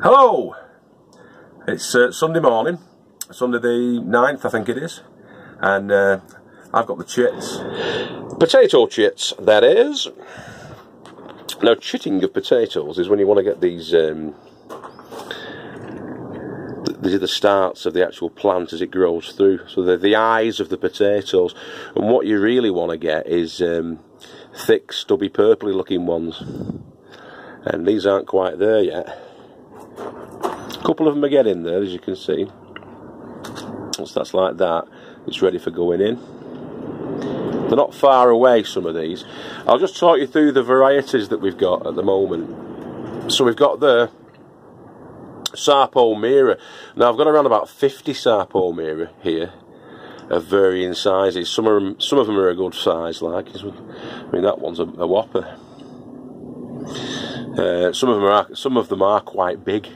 Hello! It's Sunday morning, Sunday the 9th I think it is, and I've got the chits. Potato chits, that is. Now, chitting of potatoes is when you want to get these, these are the starts of the actual plant as it grows through, so they're the eyes of the potatoes, and what you really want to get is thick, stubby, purpley looking ones, and these aren't quite there yet. A couple of them are getting there, as you can see. Once that's like that, it's ready for going in. They're not far away, some of these. I'll just talk you through the varieties that we've got at the moment. So we've got the Sarpo Mira. Now I've got around about 50 Sarpo Mira here, of varying sizes. Some of them are a good size, like. I mean, that one's a whopper. Some of them are quite big.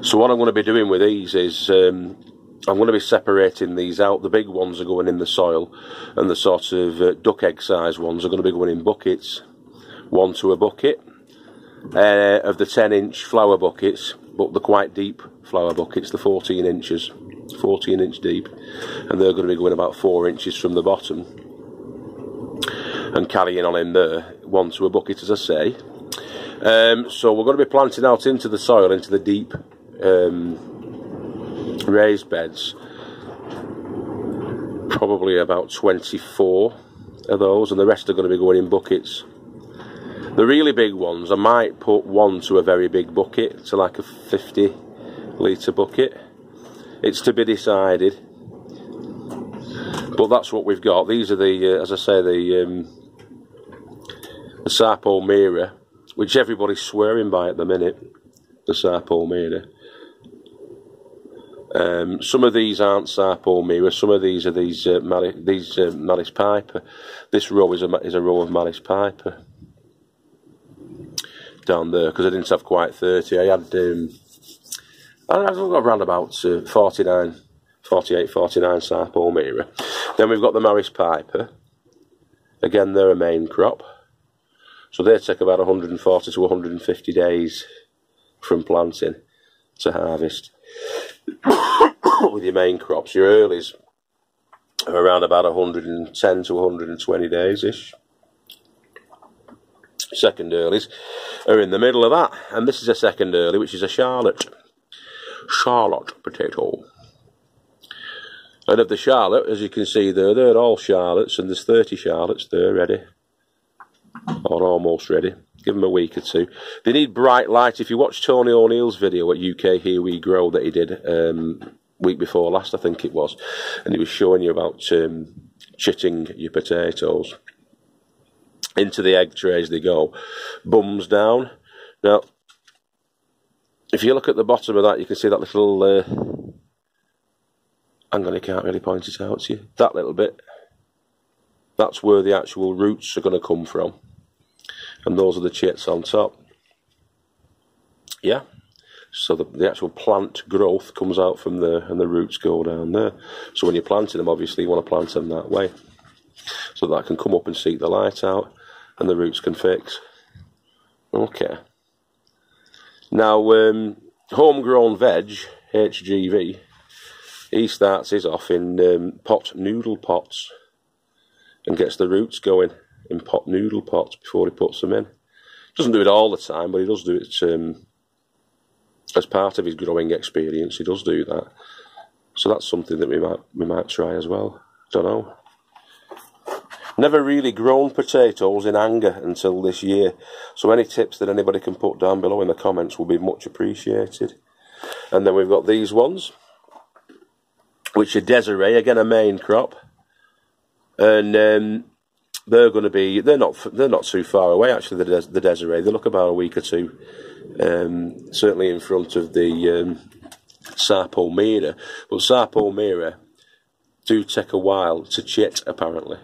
So what I'm going to be doing with these is I'm going to be separating these out. The big ones are going in the soil, and the sort of duck egg size ones are going to be going in buckets, 1 to a bucket of the 10-inch flower buckets, but the quite deep flower buckets, the 14 inches, 14-inch deep, and they're going to be going about 4 inches from the bottom and carrying on in there, 1 to a bucket, as I say. So we're going to be planting out into the soil, into the deep raised beds, probably about 24 of those, and the rest are going to be going in buckets. The really big ones, I might put 1 to a very big bucket, to like a 50-litre bucket. It's to be decided, but that's what we've got. These are the, as I say, the Sarpo Mira, which everybody's swearing by at the minute, the Sarpo Mira. Some of these aren't Sarpo Mira, some of these are these Maris Piper. This row is a row of Maris Piper down there, because I didn't have quite 30. I had around about 48, 49 Sarpo Mira. Then we've got the Maris Piper. Again, they're a main crop. So they take about 140 to 150 days from planting to harvest. With your main crops, your earlies are around about 110 to 120 days-ish. Second earlies are in the middle of that, and this is a second early, which is a Charlotte potato. And of the Charlotte, as you can see there, they're all Charlottes, and there's 30 Charlottes there ready, or almost ready. Give them a week or two. They need bright light. If you watch Tony O'Neill's video at UK Here We Grow that he did week before last, I think it was, and he was showing you about chitting your potatoes. Into the egg trays they go, bums down. Now, if you look at the bottom of that, you can see that little, hang on, I can't really point it out to you, that little bit, that's where the actual roots are going to come from. And those are the chits on top. Yeah, so the actual plant growth comes out from there, and the roots go down there. So when you're planting them, obviously you want to plant them that way, so that can come up and seek the light out, and the roots can fix. Okay. Now, homegrown veg, HGV, he starts his off in pot noodle pots and gets the roots going in pot noodle pots before he puts them in. Doesn't do it all the time, but he does do it as part of his growing experience. He does do that, so that's something that we might try as well. Don't know. Never really grown potatoes in anger until this year, so any tips that anybody can put down below in the comments will be much appreciated. And then we've got these ones, which are Desiree, again a main crop, and they're going to be, they're not too far away actually, the Desiree. They look about a week or two, certainly in front of the Sarpo Mira. But Sarpo Mira do take a while to chit, apparently.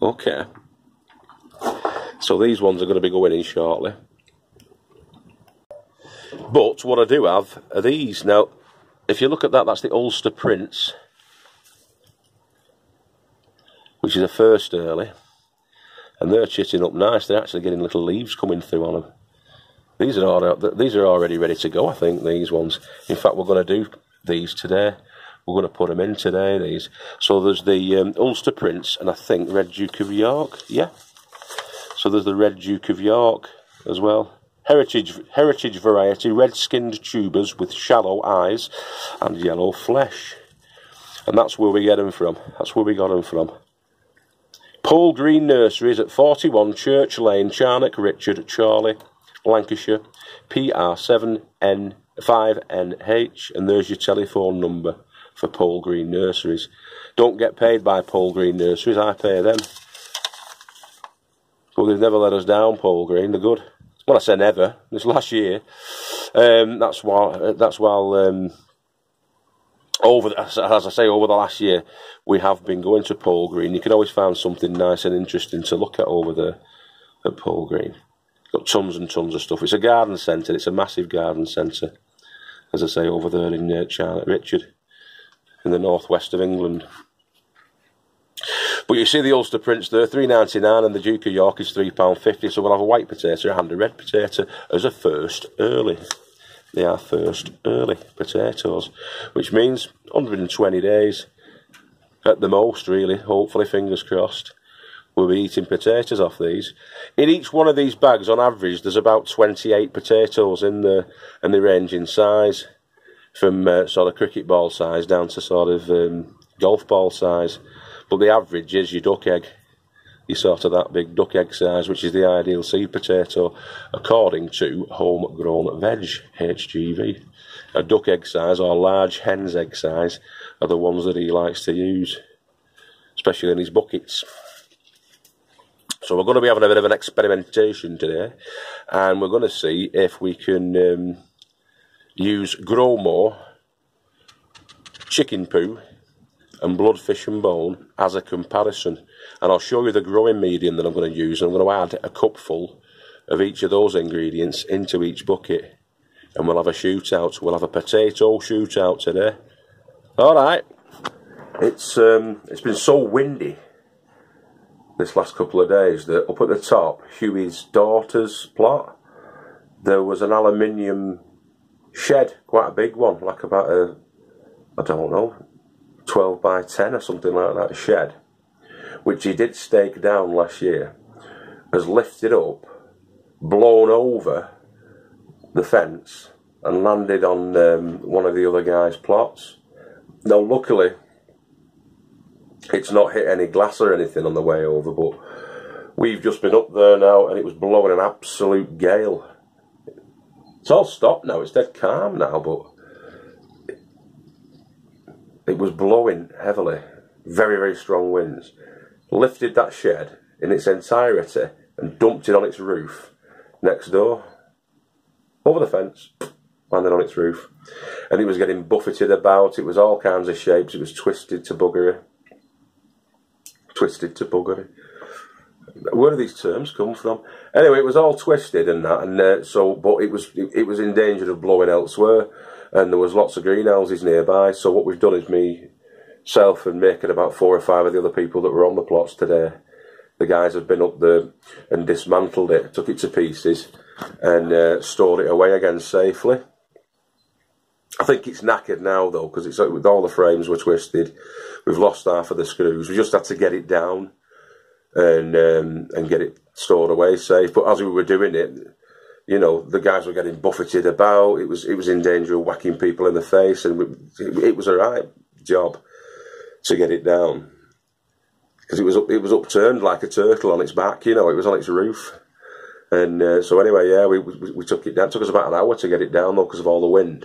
Okay. So these ones are going to be going in shortly. But what I do have are these. Now, if you look at that, that's the Ulster Prince, which is a first early, and they're chitting up nice. They're actually getting little leaves coming through on them. These are already ready to go, I think, these ones. In fact, we're going to do these today. We're going to put them in today, these. So there's the Ulster Prince, and I think Red Duke of York, yeah. So there's the Red Duke of York as well. Heritage variety, red-skinned tubers with shallow eyes and yellow flesh. And that's where we get them from. That's where we got them from. Pole Green Nurseries at 41 Church Lane, Charnock, Richard, Chorley, Lancashire, PR7N5NH, and there's your telephone number for Pole Green Nurseries. Don't get paid by Pole Green Nurseries, I pay them. Well, they've never let us down, Pole Green, they're good. Well, I say never, this last year. That's while as I say, over the last year, we have been going to Pole Green. You can always find something nice and interesting to look at over there at Pole Green. Got tons and tons of stuff. It's a garden centre. It's a massive garden centre, as I say, over there in Charlotte Richard, in the northwest of England. But you see the Ulster Prince there, £3.99, and the Duke of York is £3.50. So we'll have a white potato and a red potato as a first early. They are first early potatoes, which means 120 days at the most, really. Hopefully, fingers crossed, we'll be eating potatoes off these. In each one of these bags, on average, there's about 28 potatoes in there, and they range in size from sort of cricket ball size down to sort of golf ball size. But the average is your duck egg. You sort of that big duck egg size, which is the ideal seed potato, according to Homegrown Veg, HGV. A duck egg size, or large hen's egg size, are the ones that he likes to use, especially in his buckets. So we're going to be having a bit of an experimentation today, and we're going to see if we can use Grow More, chicken poo, and bloodfish and bone as a comparison. And I'll show you the growing medium that I'm going to use. I'm going to add a cupful of each of those ingredients into each bucket, and we'll have a shootout. We'll have a potato shootout today. Alright, it's been so windy this last couple of days that up at the top, Huey's daughter's plot, there was an aluminium shed, quite a big one, like about a, I don't know, 12 by 10 or something like that, shed, which he did stake down last year, has lifted up, blown over the fence and landed on one of the other guy's plots. Now luckily it's not hit any glass or anything on the way over, but we've just been up there now and it was blowing an absolute gale. It's all stopped now, it's dead calm now, but it was blowing heavily, very, very strong winds. Lifted that shed in its entirety and dumped it on its roof next door, over the fence, landed on its roof. And it was getting buffeted about, it was all kinds of shapes, it was twisted to buggery. Twisted to buggery. Where do these terms come from? Anyway, it was all twisted and that, and but it was in danger of blowing elsewhere. And there was lots of greenhouses nearby, so what we've done is myself and Mick and about 4 or 5 of the other people that were on the plots today, the guys have been up there and dismantled it, took it to pieces and stored it away again safely. I think it's knackered now though, because it's with all the frames were twisted. We've lost half of the screws. We just had to get it down and get it stored away safe. But as we were doing it, you know, the guys were getting buffeted about. It was in danger of whacking people in the face, and it was a right job to get it down because it was upturned like a turtle on its back. You know, it was on its roof, and so anyway, yeah, we took it down. It took us about an hour to get it down though because of all the wind,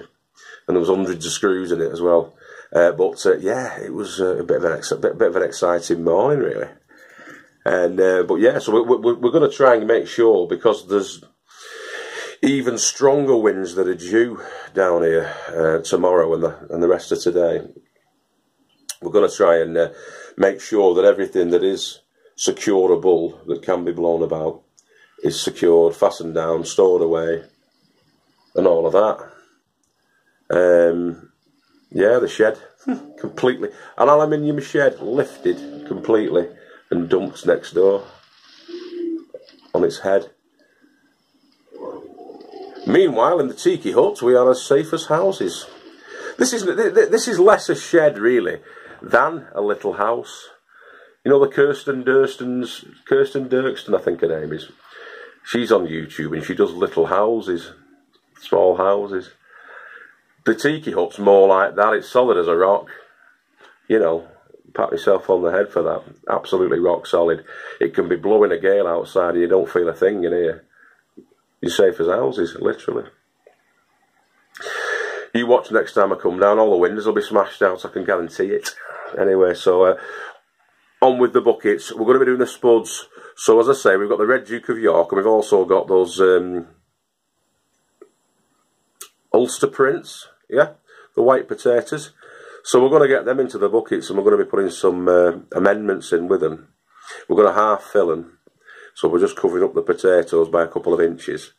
and there was hundreds of screws in it as well. But yeah, it was a bit of an exciting morning really, and but yeah, so we're going to try and make sure, because there's even stronger winds that are due down here tomorrow and the rest of today. We're going to try and make sure that everything that is securable, that can be blown about, is secured, fastened down, stored away, and all of that. Yeah, the shed, completely. An aluminium shed lifted completely and dumped next door on its head. Meanwhile, in the tiki hut, we are as safe as houses. This is less a shed, really, than a little house. You know the Kirsten Dirkston, I think her name is. She's on YouTube and she does little houses, small houses. The tiki hut's more like that. It's solid as a rock. You know, pat myself on the head for that. Absolutely rock solid. It can be blowing a gale outside and you don't feel a thing in here. You're safe as houses, literally. You watch next time I come down, all the windows will be smashed out, I can guarantee it. Anyway, so on with the buckets. We're going to be doing the spuds. So as I say, we've got the Red Duke of York, and we've also got those Ulster prints, yeah, the white potatoes. So we're going to get them into the buckets, and we're going to be putting some amendments in with them. We're going to half fill them, so we're just covering up the potatoes by a couple of inches.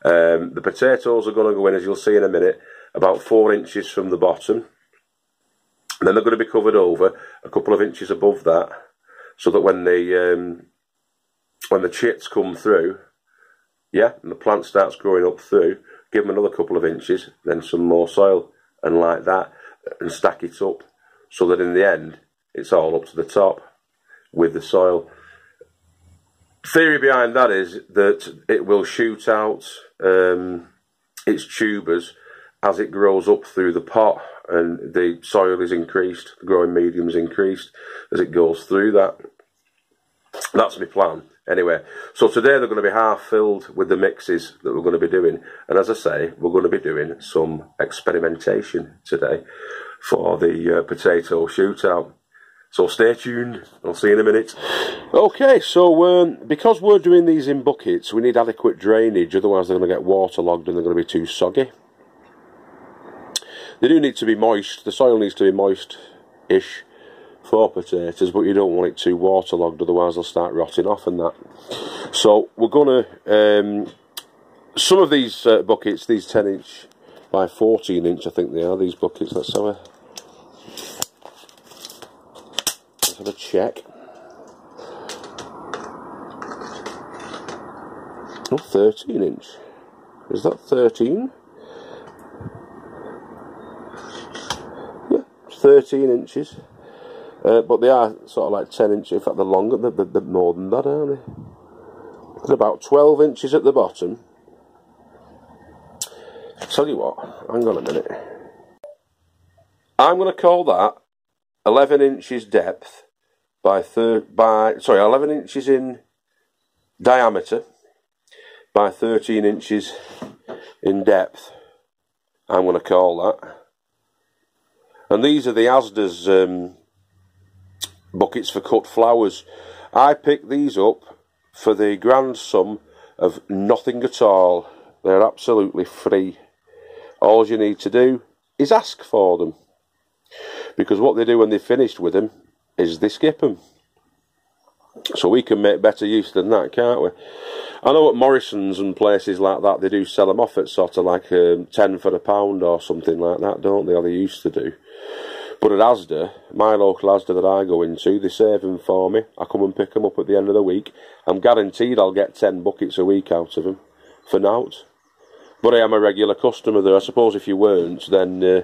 The potatoes are going to go in, as you'll see in a minute, about 4 inches from the bottom. And then they're going to be covered over a couple of inches above that, so that when the chits come through, yeah, and the plant starts growing up through, give them another couple of inches, then some more soil, and like that, and stack it up, so that in the end, it's all up to the top with the soil. Theory behind that is that it will shoot out its tubers as it grows up through the pot, and the soil is increased, the growing medium is increased as it goes through that. That's my plan. Anyway, so today they're going to be half filled with the mixes that we're going to be doing, and as I say, we're going to be doing some experimentation today for the potato shootout. So stay tuned, I'll see you in a minute. Okay, so because we're doing these in buckets, we need adequate drainage, otherwise they're going to get waterlogged and they're going to be too soggy. They do need to be moist, the soil needs to be moist-ish for potatoes, but you don't want it too waterlogged, otherwise they'll start rotting off and that. So we're going to, some of these buckets, these 10 inch by 14 inch I think they are, these buckets, let's have a check. Oh, 13 inch. Is that 13? Yeah, 13 inches. But they are sort of like 10 inches. In fact, they're longer. They're more than that, aren't they? They're about 12 inches at the bottom. Tell you what, hang on a minute. I'm going to call that 11 inches depth by 11 inches in diameter by 13 inches in depth. I'm going to call that. And these are the Asda's buckets for cut flowers. I picked these up for the grand sum of nothing at all. They're absolutely free. All you need to do is ask for them, because what they do when they've finished with them is they skip them. So we can make better use than that, can't we? I know at Morrison's and places like that, they do sell them off at sort of like 10 for a pound or something like that, don't they? Or they used to do. But at Asda, my local Asda that I go into, they save them for me. I come and pick them up at the end of the week. I'm guaranteed I'll get 10 buckets a week out of them for nought. But I am a regular customer there. I suppose if you weren't, then they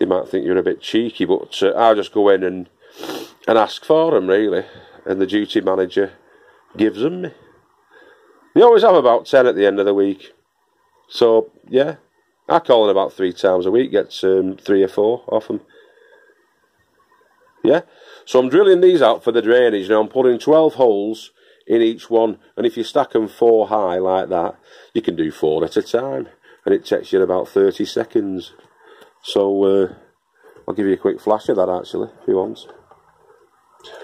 might think you're a bit cheeky. But I just go in and ask for them, really. And the duty manager gives them me. They always have about 10 at the end of the week. So, yeah, I call in about 3 times a week, get 3 or 4 off them. Yeah, so I'm drilling these out for the drainage. Now I'm putting 12 holes in each one, and if you stack them 4 high like that, you can do 4 at a time, and it takes you about 30 seconds. So I'll give you a quick flash of that actually, if you want.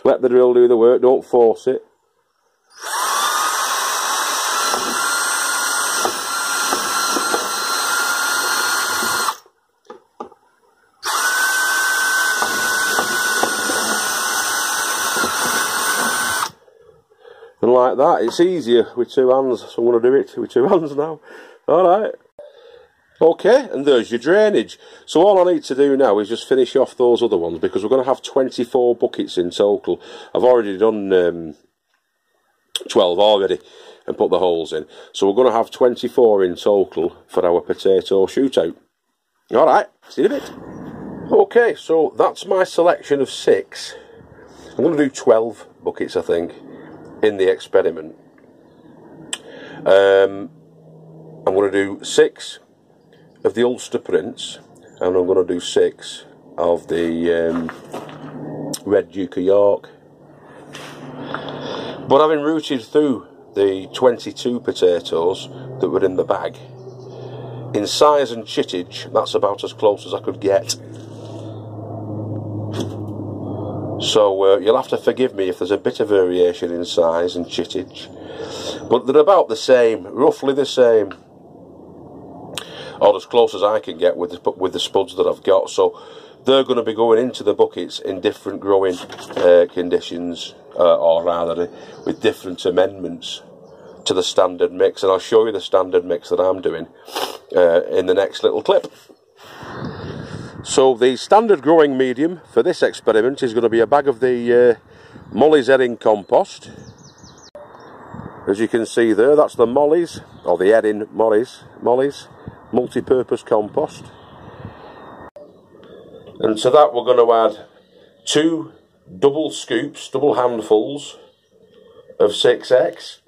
Let the drill do the work, don't force it. And like that, it's easier with 2 hands, so I'm going to do it with 2 hands now. Alright. Okay, and there's your drainage. So all I need to do now is just finish off those other ones, because we're going to have 24 buckets in total. I've already done 12 already and put the holes in. So we're going to have 24 in total for our potato shootout. Alright, see you in a bit. Okay, so that's my selection of 6. I'm going to do 12 buckets, I think, in the experiment. I'm going to do 6 of the Ulster Prince, and I'm going to do 6 of the Red Duke of York. But having rooted through the 22 potatoes that were in the bag, in size and chittage, that's about as close as I could get. So you'll have to forgive me if there's a bit of variation in size and chittage. But they're about the same, roughly the same. Or as close as I can get with the spuds that I've got. So they're going to be going into the buckets in different growing conditions, or rather with different amendments to the standard mix. And I'll show you the standard mix that I'm doing in the next little clip. So the standard growing medium for this experiment is going to be a bag of the Molly's Erin compost. As you can see there, that's the Molly's, or the Erin Molly's multi-purpose compost. And to that we're going to add 2 double scoops, double handfuls of 6X.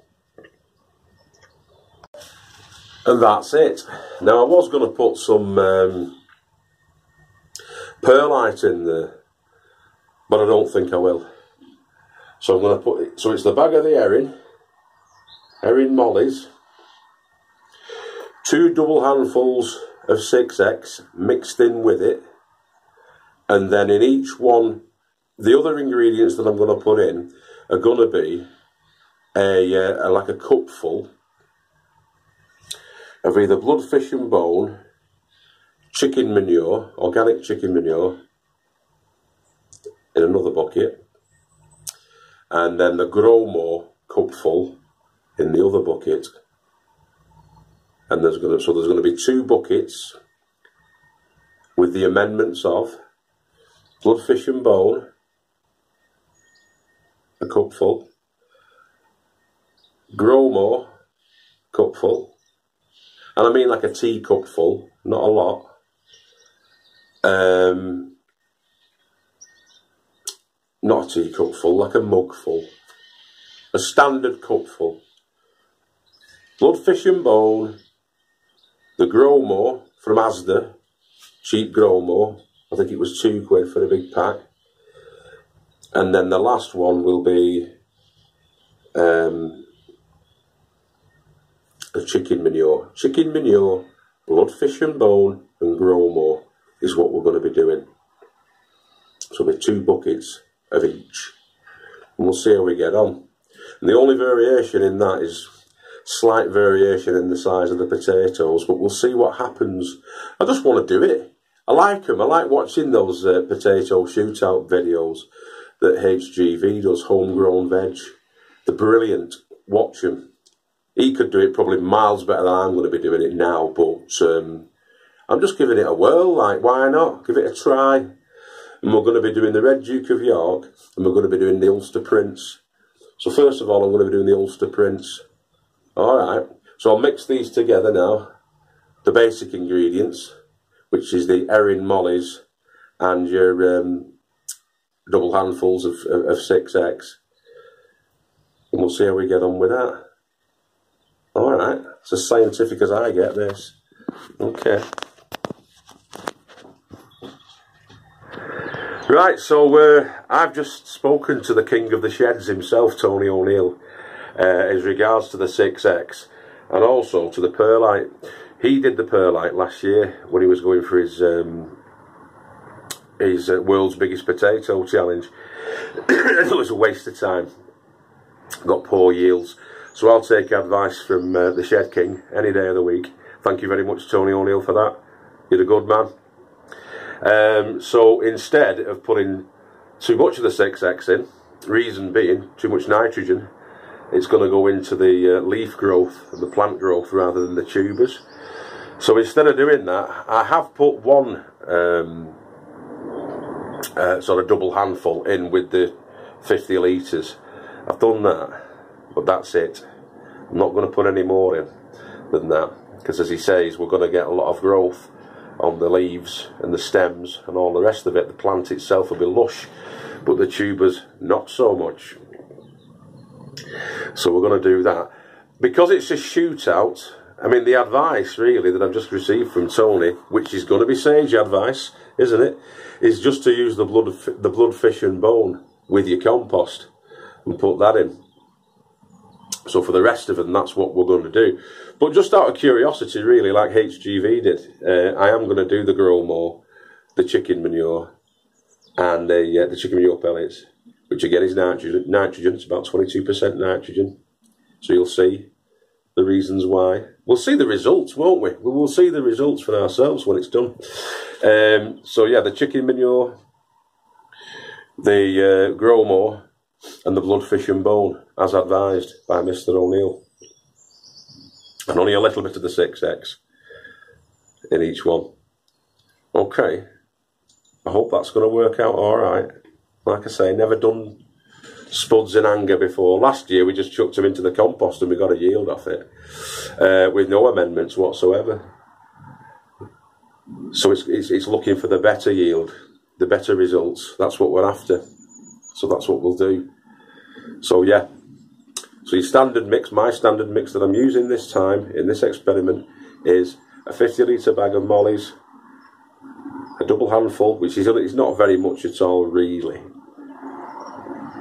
And that's it. Now I was going to put some perlite in there, but I don't think I will. So I'm going to put it, so it's the bag of the Erin Molly's, 2 double handfuls of 6X mixed in with it, and then in each one, the other ingredients that I'm going to put in are going to be like a cupful of either bloodfish and bone, chicken manure, organic chicken manure, in another bucket, and then the Grow More cupful in the other bucket. And there's going to be 2 buckets with the amendments of bloodfish and bone, a cupful, Grow More cupful, and I mean like a teacupful, not a lot. Not a teacupful, like a mugful, a standard cupful. Bloodfish and bone, the Grow More from Asda, cheap Grow More, I think it was £2 for a big pack. And then the last one will be a chicken manure. Chicken manure, bloodfish and bone, and Grow More is what we're going to be doing. So there'll be 2 buckets of each, and we'll see how we get on. And the only variation in that is slight variation in the size of the potatoes, but we'll see what happens. I just want to do it. I like them. I like watching those potato shootout videos that HGV does, homegrown veg. They're brilliant. Watch them. He could do it probably miles better than I'm going to be doing it now, but I'm just giving it a whirl. Like, why not? Give it a try. And we're going to be doing the Red Duke of York, and we're going to be doing the Ulster Prince. So first of all, I'm going to be doing the Ulster Prince. Alright, so I'll mix these together now. The basic ingredients, which is the Erin Molly's and your double handfuls of 6X. And we'll see how we get on with that. Alright, it's as scientific as I get this. Okay. Right, so I've just spoken to the king of the sheds himself, Tony O'Neill, as regards to the 6X and also to the perlite. He did the perlite last year when he was going for his world's biggest potato challenge. It was a waste of time. Got poor yields. So I'll take advice from the Shed King any day of the week. Thank you very much, Tony O'Neill, for that. You're a good man. So instead of putting too much of the 6X in, reason being too much nitrogen, it's going to go into the leaf growth and the plant growth rather than the tubers. So instead of doing that, I have put one sort of double handful in with the 50 litres. I've done that, but that's it. I'm not going to put any more in than that, because as he says, we're going to get a lot of growth on the leaves and the stems and all the rest of it. The plant itself will be lush, but the tubers not so much. So we're going to do that. Because it's a shootout, I mean, the advice really that I've just received from Tony, which is going to be sage advice, isn't it, is just to use the blood fish and bone with your compost and put that in. So for the rest of them, that's what we're going to do. But just out of curiosity, really, like HGV did, I am going to do the grow more, the chicken manure, and the chicken manure pellets, which again is nitrogen. It's about 22% nitrogen. So you'll see the reasons why. We'll see the results, won't we? We will see the results for ourselves when it's done. So yeah, the chicken manure, the grow more, and the blood fish and bone, as advised by Mr. O'Neill. And only a little bit of the 6X in each one. Okay. I hope that's going to work out alright. Like I say, never done spuds in anger before. Last year we just chucked them into the compost and we got a yield off it. With no amendments whatsoever. So it's looking for the better yield, the better results. That's what we're after. So that's what we'll do. So yeah. So your standard mix, my standard mix that I'm using this time in this experiment is a 50 litre bag of mollies, a double handful, which is not very much at all really,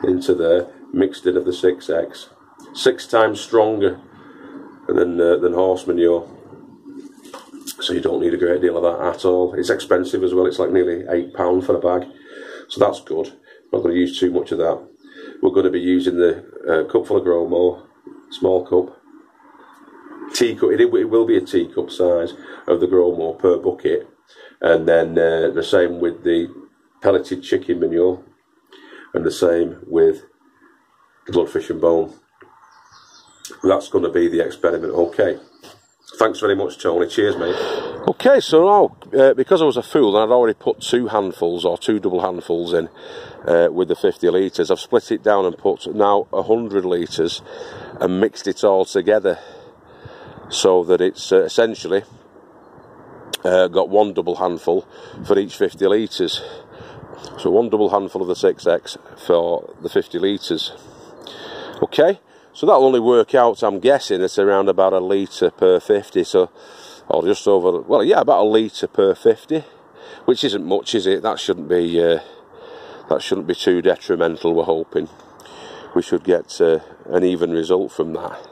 into there, mixed in of the 6X, 6 times stronger than horse manure. So you don't need a great deal of that at all. It's expensive as well. It's like nearly £8 for a bag. So that's good. I'm not going to use too much of that. We're going to be using the cupful of grow more, small cup, teacup. It will be a teacup size of the grow more per bucket, and then the same with the pelleted chicken manure, and the same with the blood fish and bone. That's going to be the experiment. Okay. Thanks very much, Tony. Cheers, mate. Okay, so now, because I was a fool and I'd already put 2 handfuls or 2 double handfuls in with the 50 litres, I've split it down and put now 100 litres and mixed it all together so that it's essentially got 1 double handful for each 50 litres. So 1 double handful of the 6X for the 50 litres. Okay. So that'll only work out, I'm guessing, it's around about a litre per 50, so, or just over, well, yeah, about a litre per 50, which isn't much, is it? That shouldn't be too detrimental, we're hoping. We should get an even result from that.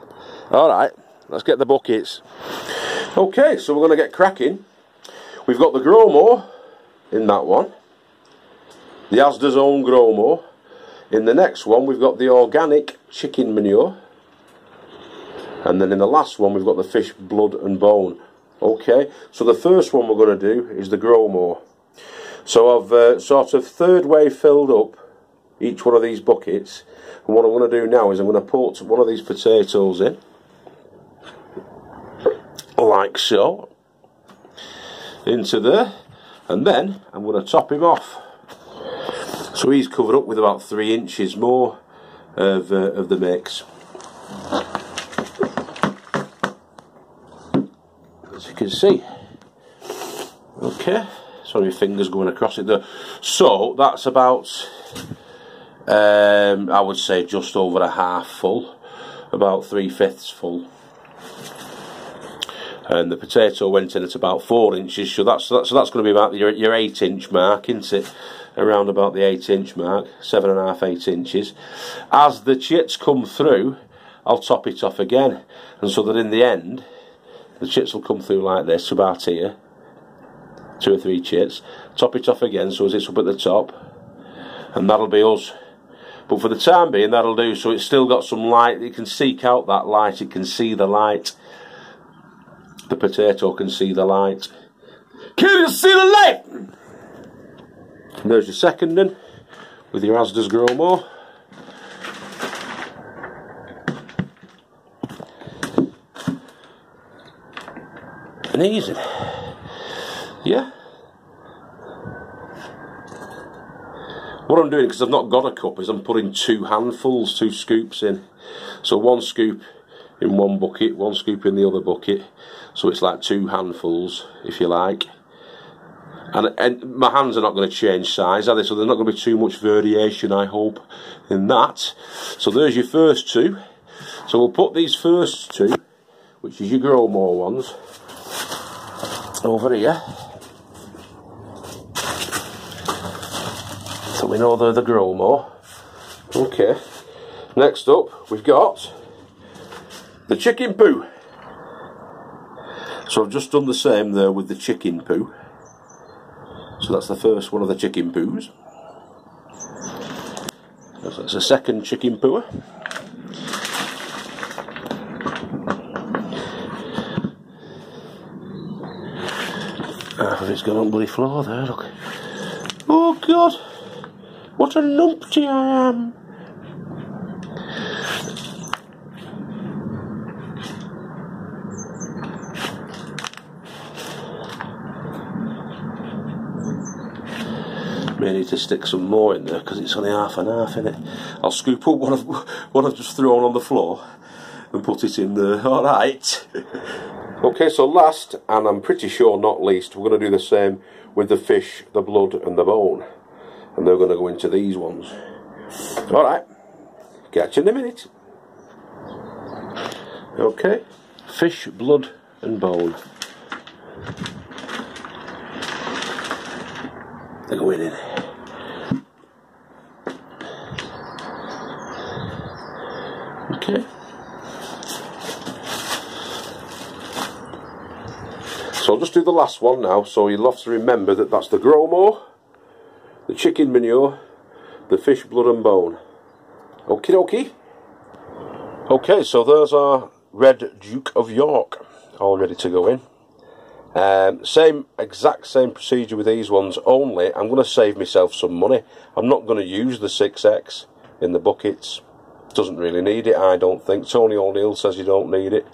Alright, let's get the buckets. Okay, so we're going to get cracking. We've got the grow more in that one, the Asda's own grow more. In the next one, we've got the organic chicken manure. And then in the last one, we've got the fish blood and bone. Okay, so the first one we're going to do is the grow more. So I've sort of third way filled up each one of these buckets. And what I'm going to do now is I'm going to put one of these potatoes in. Like so. Into there. And then I'm going to top him off. So he's covered up with about 3 inches more of the mix. As you can see. Okay, sorry, my finger's going across it there. So that's about, I would say just over a half full, about 3/5 full. And the potato went in at about 4 inches, so that's going to be about your 8-inch mark, isn't it? Around about the 8-inch mark, 7.5, 8 inches. As the chits come through, I'll top it off again, and so that in the end, the chits will come through like this, about here, 2 or 3 chits. Top it off again, so as it's up at the top, and that'll be us. But for the time being, that'll do. So it's still got some light. It can seek out that light. It can see the light. The potato can see the light. Can you see the light? And there's your seconding with your Asda's grow more. And easy. Yeah. What I'm doing, because I've not got a cup, is I'm putting 2 handfuls, 2 scoops in. So 1 scoop in one bucket, 1 scoop in the other bucket, so it's like 2 handfuls, if you like. And my hands are not going to change size, are they? So there's not going to be too much variation, I hope, in that. So there's your first 2. So we'll put these first 2, which is your grow more ones, over here. So we know they're the grow more. Okay. Next up, we've got the chicken poo. So I've just done the same there with the chicken poo. So that's the first one of the chicken poos. So that's the second chicken poo. It's gone on the bloody floor there, look. Oh God! What a numpty I am! May need to stick some more in there because it's only half and half, isn't it? I'll scoop up what I've just thrown on the floor and put it in there. Alright. Okay, so last, and I'm pretty sure not least, we're going to do the same with the fish, the blood and the bone. And they're going to go into these ones. Alright, catch you in a minute. Okay, fish, blood and bone. They're going in. Okay. So I'll just do the last one now, so you'll have to remember that that's the grow more, the chicken manure, the fish, blood and bone. Okie dokie. Okay, so there's our Red Duke of York, all ready to go in. Exact same procedure with these ones, only I'm going to save myself some money. I'm not going to use the 6X in the buckets. Doesn't really need it, I don't think. Tony O'Neill says you don't need it.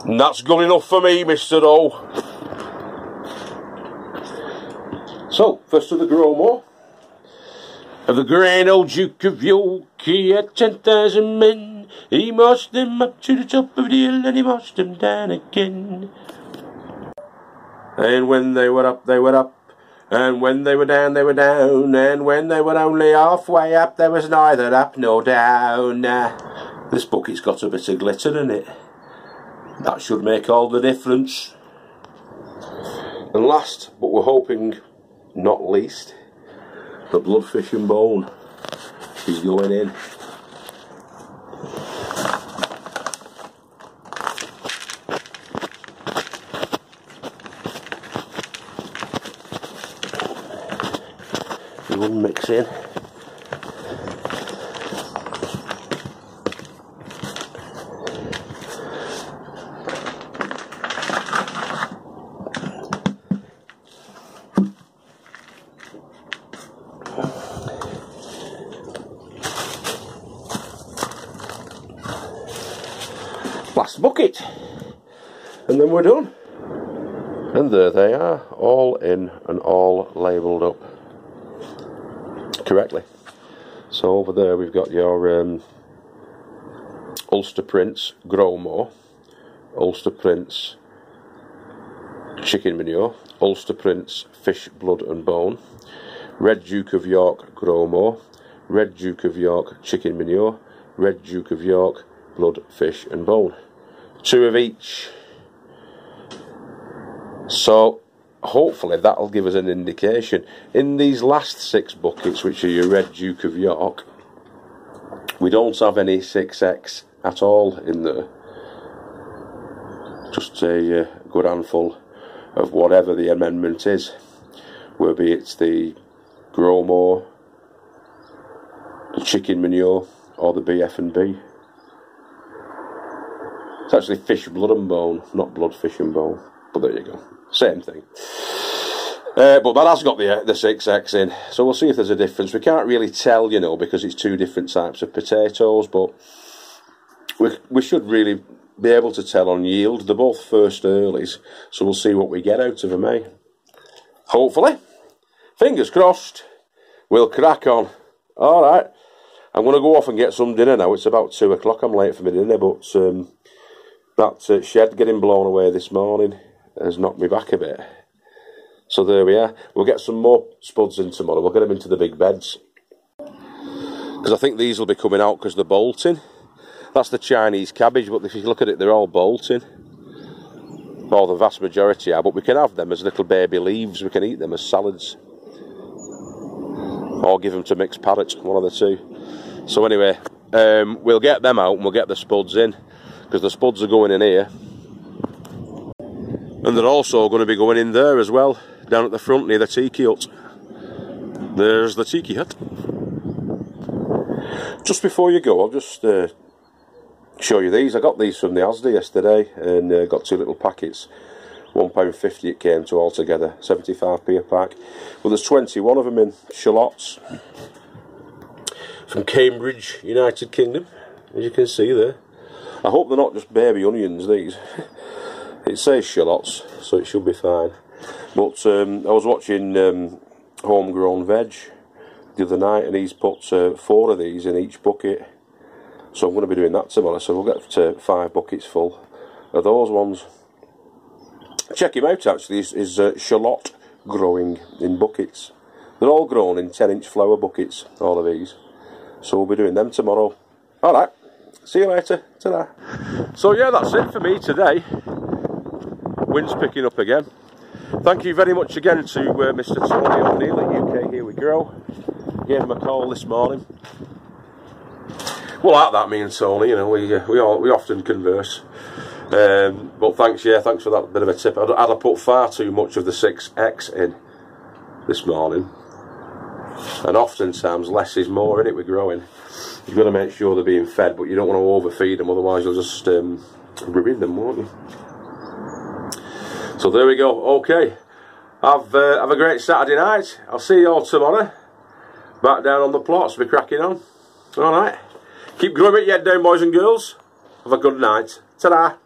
And that's good enough for me, Mr. O. So, first of the grow more. Of the grand old Duke of York, he had 10,000 men. He marched them up to the top of the hill and he marched them down again. And when they were up, they were up. And when they were down, they were down. And when they were only halfway up, there was neither up nor down. This bucket's got a bit of glitter in it. That should make all the difference. And last, but we're hoping not least, the blood, fish and bone is going in. We will mix in. Last bucket, and then we're done. And there they are, all in and all labelled up correctly. So over there we've got your Ulster Prince Grow More, Ulster Prince Chicken Manure, Ulster Prince Fish, Blood and Bone, Red Duke of York Grow More, Red Duke of York Chicken Manure, Red Duke of York Blood, Fish and Bone. 2 of each. So hopefully that'll give us an indication. In these last 6 buckets, which are your Red Duke of York, we don't have any 6X at all in there. Just a good handful of whatever the amendment is, whether it's the Grow More, the Chicken Manure or the BF&B. It's actually fish, blood and bone, not blood, fish and bone. But there you go, same thing. But that has got the 6X in, so we'll see if there's a difference. We can't really tell, you know, because it's 2 different types of potatoes, but we should really be able to tell on yield. They're both first earlies, so we'll see what we get out of them, eh? Hopefully. Fingers crossed. We'll crack on. Alright. I'm going to go off and get some dinner now. It's about 2 o'clock. I'm late for my dinner, but that shed getting blown away this morning has knocked me back a bit. So there we are. We'll get some more spuds in tomorrow. We'll get them into the big beds. Because I think these will be coming out because they're bolting. That's the Chinese cabbage, but if you look at it, they're all bolting. Or the vast majority are, but we can have them as little baby leaves. We can eat them as salads. Or give them to mixed parrots, one of the two. So anyway, we'll get them out and we'll get the spuds in. Because the spuds are going in here. And they're also going to be going in there as well. Down at the front near the tiki hut. There's the tiki hut. Just before you go, I'll just show you these. I got these from the Asda yesterday and got 2 little packets. £1.50 it came to altogether, 75p a pack. Well, there's 21 of them in shallots from Cambridge, United Kingdom, as you can see there. I hope they're not just baby onions, these. It says shallots, so it should be fine. But I was watching Homegrown Veg the other night, and he's put 4 of these in each bucket. So I'm going to be doing that tomorrow, so we'll get 5 buckets full of those ones. Check him out actually, is shallot growing in buckets. They're all grown in 10-inch flower buckets, all of these. So we'll be doing them tomorrow. Alright, see you later. Ta-da. So yeah, that's it for me today. Wind's picking up again. Thank you very much again to Mr. Tony O'Neill at UK Here We Grow. Gave him a call this morning. Well, like that, me and Tony, you know, we often converse. But thanks for that bit of a tip. I'd have put far too much of the 6X in this morning, and oftentimes less is more in it with growing. You've got to make sure they're being fed, but you don't want to overfeed them, otherwise you'll just ruin them, won't you? So there we go. Okay, have a great Saturday night. I'll see you all tomorrow. Back down on the plots, be cracking on. All right. Keep growing it yet down, boys and girls. Have a good night. Ta-da.